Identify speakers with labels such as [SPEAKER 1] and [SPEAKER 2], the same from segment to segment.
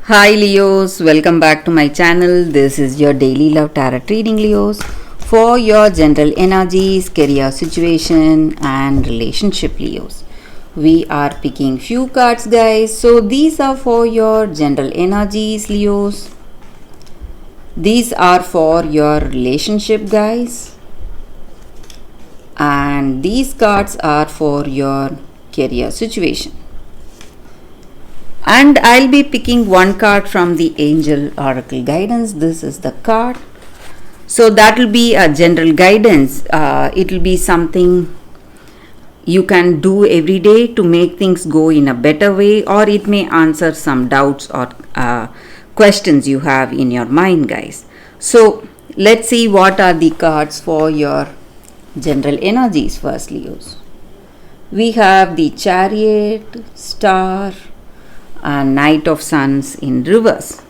[SPEAKER 1] Hi Leos, welcome back to my channel. This is your daily love tarot reading, Leos, for your general energies, career situation and relationship, Leos. We are picking few cards, guys. So these are for your general energies, Leos. These are for your relationship, guys. And these cards are for your career situation. And I'll be picking one card from the Angel Oracle Guidance. This is the card. So that will be a general guidance. It will be something you can do every day to make things go in a better way, or it may answer some doubts or questions you have in your mind, guys. So let's see what are the cards for your general energies first, Leos. We have the Chariot, Star, and Knight of Sons in reverse.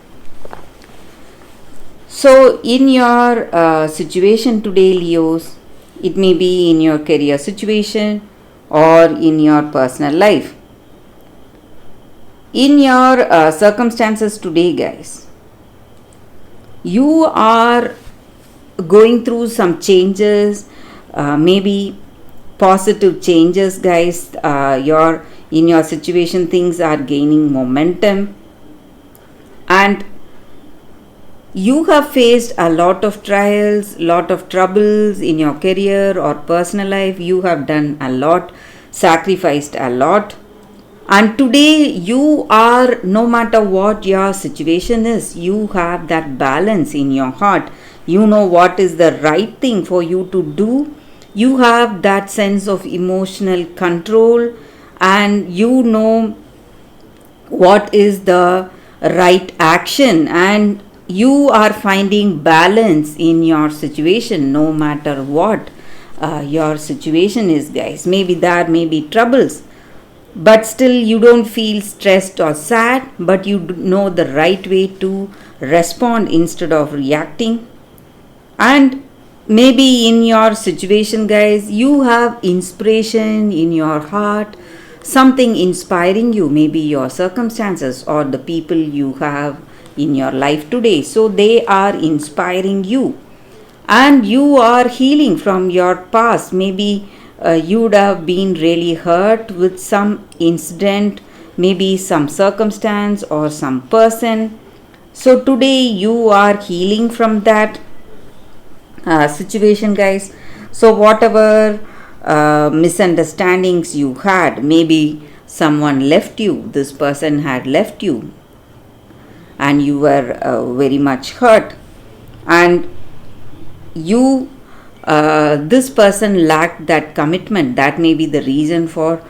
[SPEAKER 1] So in your situation today, Leos, it may be in your career situation or in your personal life. In your circumstances today, guys, you are going through some changes, maybe positive changes, guys. In your situation, things are gaining momentum, and you have faced a lot of trials, lot of troubles in your career or personal life. You have done a lot, sacrificed a lot, and today you are, no matter what your situation is, you have that balance in your heart. You know what is the right thing for you to do. You have that sense of emotional control, and you know what is the right action, and you are finding balance in your situation no matter what your situation is, guys. Maybe there may be troubles, but still you don't feel stressed or sad, but you know the right way to respond instead of reacting. And maybe in your situation, guys, you have inspiration in your heart, something inspiring you, maybe your circumstances or the people you have in your life today. So they are inspiring you, and you are healing from your past. Maybe you would have been really hurt with some incident, maybe some circumstance or some person. So today you are healing from that situation, guys. So whatever misunderstandings you had, maybe someone left you, this person had left you, and you were very much hurt, and you this person lacked that commitment. That may be the reason for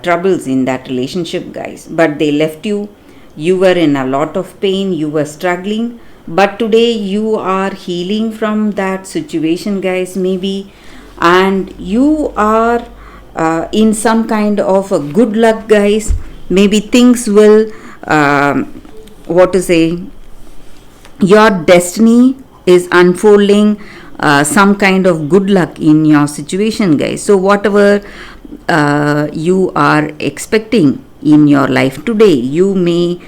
[SPEAKER 1] troubles in that relationship, guys. But they left you. You were in a lot of pain, you were struggling, but today you are healing from that situation, guys, maybe, and you are in some kind of a good luck, guys. Maybe things will what to say, your destiny is unfolding some kind of good luck in your situation, guys. So whatever you are expecting in your life today, you may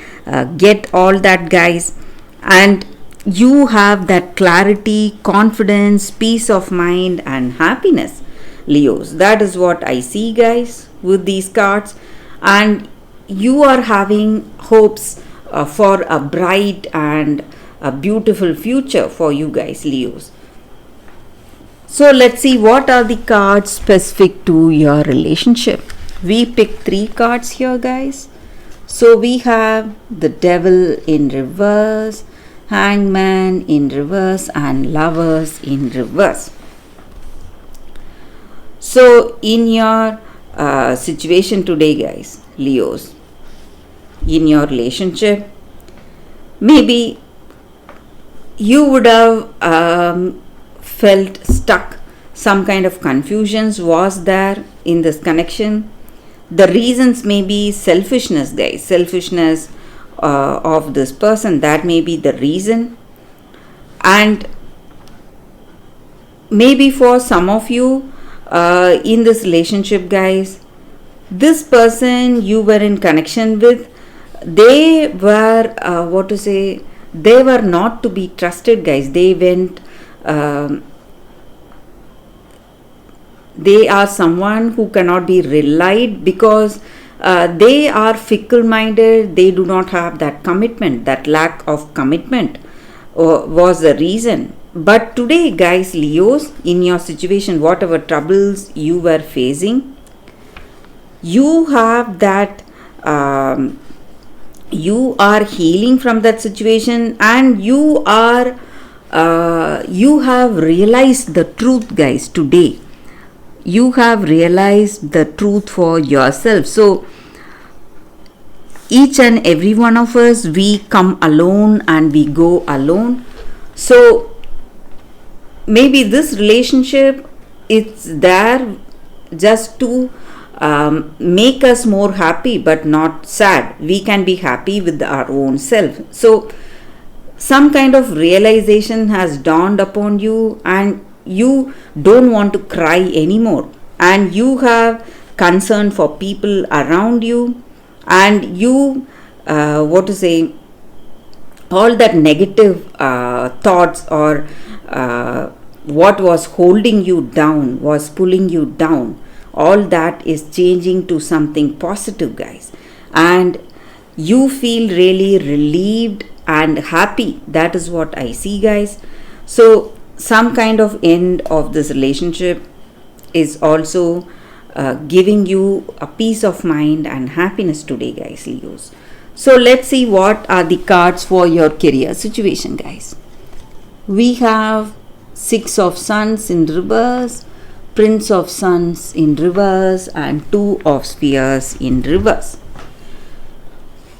[SPEAKER 1] get all that, guys, and you have that clarity, confidence, peace of mind and happiness, Leos. That is what I see, guys, with these cards, and you are having hopes for a bright and a beautiful future for you, guys, Leos. So let's see what are the cards specific to your relationship. We picked 3 cards here, guys. So we have the Devil in reverse, Hangman in reverse, and Lovers in reverse. So in your situation today, guys, Leos, in your relationship, maybe you would have felt stuck. Some kind of confusions was there in this connection. The reasons may be selfishness, guys. Selfishness of this person, that may be the reason. And maybe for some of you in this relationship, guys, this person you were in connection with they were what to say, they were not to be trusted, guys. They went they are someone who cannot be relied, because they are fickle minded. They do not have that commitment. That lack of commitment was the reason. But today, guys, Leos, in your situation, whatever troubles you were facing, you have that you are healing from that situation, and you have realized the truth, guys. Today you have realized the truth for yourself. So each and every one of us, we come alone and we go alone. So maybe this relationship, it's there just to make us more happy but not sad. We can be happy with our own self. So some kind of realization has dawned upon you, and you don't want to cry anymore, and you have concern for people around you, and you what to say, all that negative thoughts, or what was holding you down, was pulling you down, all that is changing to something positive, guys. And you feel really relieved and happy. That is what I see, guys. So some kind of end of this relationship is also giving you a peace of mind and happiness today, guys, Leos. So let's see what are the cards for your career situation, guys. We have Six of Sons in reverse, Prince of Sons in reverse, and Two of Spears in reverse.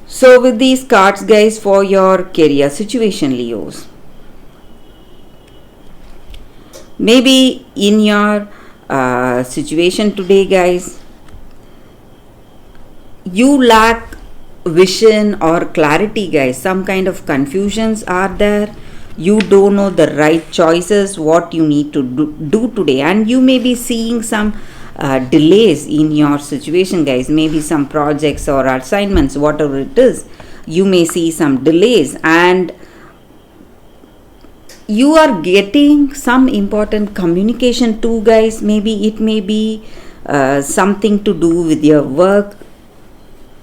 [SPEAKER 1] So with these cards, guys, for your career situation, Leos, maybe in your situation today, guys, you lack vision or clarity, guys. Some kind of confusions are there. You don't know the right choices, what you need to do today, and you may be seeing some delays in your situation, guys. Maybe some projects or assignments, whatever it is, you may see some delays, and you are getting some important communication too, guys. Maybe it may be something to do with your work,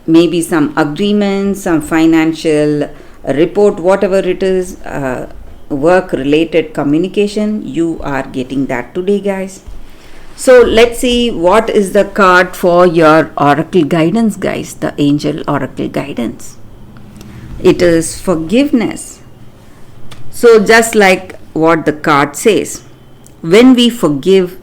[SPEAKER 1] maybe some agreements, some financial report, whatever it is, work related communication, you are getting that today, guys. So let's see what is the card for your oracle guidance, guys. The angel oracle guidance, it is forgiveness. So just like what the card says, when we forgive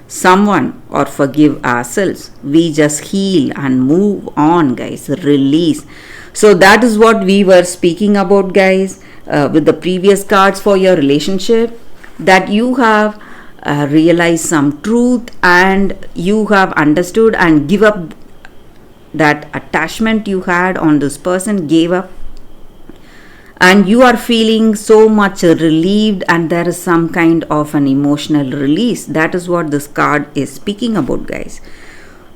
[SPEAKER 1] someone or forgive ourselves, we just heal and move on, guys. Release. So that is what we were speaking about, guys, with the previous cards for your relationship, that you have realized some truth, and you have understood and give up that attachment you had on this person, gave up, and you are feeling so much relieved, and there is some kind of an emotional release. That is what this card is speaking about, guys.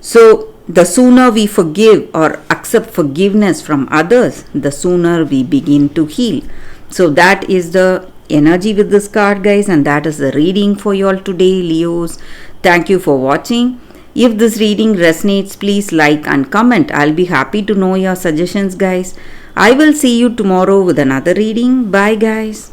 [SPEAKER 1] So the sooner we forgive or accept forgiveness from others, the sooner we begin to heal. So that is the energy with this card, guys, and that is the reading for you all today, Leos. Thank you for watching. If this reading resonates, please like and comment. I'll be happy to know your suggestions, guys. I will see you tomorrow with another reading. Bye, guys.